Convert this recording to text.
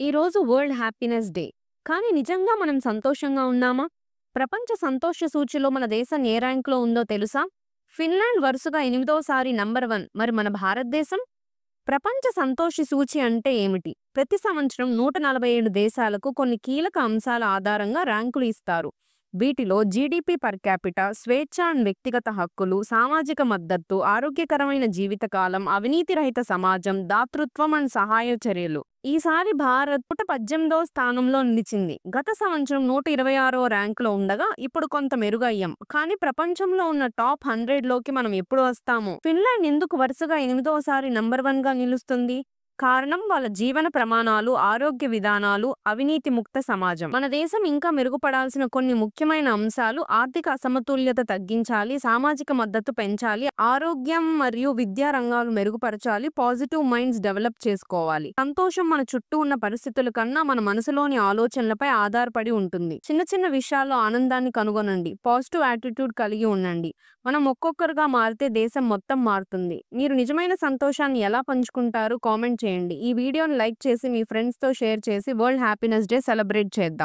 ఈరోజు world happiness day. కానీ నిజంగా మనం సంతోషంగా ఉన్నామా? ప్రపంచ సంతోష సూచిలో మన దేశం ఏ ర్యాంక్‌లో ఉందో తెలుసా? ఫిన్లాండ్ వరుసగా 8వ సారి నంబర్ 1. మరి మన భారతదేశం? ప్రపంచ సంతోష సూచి అంటే ఏమిటి? ప్రతి సంవత్సరం 147 దేశాలకు కొన్ని కీలక అంశాల ఆధారంగా ర్యాంకులు ఇస్తారు. వీటిలో జీడీపీ పర్ క్యాపిటా, స్వేచ్ఛ అండ్ వ్యక్తిగత హక్కులు, సామాజిక మద్దతు, ఆరోగ్యకరమైన జీవితకాలం, అవినీతి రహిత సమాజం, దాతృత్వం అండ్ సహాయ చర్యలు. ఈసారి భారత్ 118వ స్థానంలో నిలిచింది. గత సంవత్సరం 126వ ర్యాంకులో ఉండగా ఇప్పుడు కొంత మెరుగయ్యాం. కానీ ప్రపంచంలో ఉన్న టాప్ 100లోకి మనం ఎప్పుడు వస్తాము? ఫిన్లాండ్ ఎందుకు వరుసగా 8వ సారి నంబర్ 1గా నిలుస్తుంది? కారణం వాళ్ళ జీవన ప్రమాణాలు, ఆరోగ్య విధానాలు, అవినీతి ముక్త సమాజం. మన దేశం ఇంకా మెరుగుపడాల్సిన కొన్ని ముఖ్యమైన అంశాలు: ఆర్థిక అసమతుల్యత తగ్గించాలి, సామాజిక మద్దతు పెంచాలి, ఆరోగ్యం మరియు విద్యా రంగాలు మెరుగుపరచాలి, పాజిటివ్ మైండ్స్ డెవలప్ చేసుకోవాలి. సంతోషం మన చుట్టూ ఉన్న పరిస్థితుల కన్నా మన మనసులోని ఆలోచనలపై ఆధారపడి ఉంటుంది. చిన్న చిన్న విషయాల్లో ఆనందాన్ని కనుగొనండి, పాజిటివ్ యాటిట్యూడ్ కలిగి ఉండండి. మనం ఒక్కొక్కరుగా మారితే దేశం మొత్తం మారుతుంది. మీరు నిజమైన సంతోషాన్ని ఎలా పంచుకుంటారు? కామెంట్ చేయండి. ఈ వీడియోని లైక్ చేసి మీ ఫ్రెండ్స్తో షేర్ చేసి వరల్డ్ హ్యాపీనెస్ డే సెలబ్రేట్ చేద్దాం.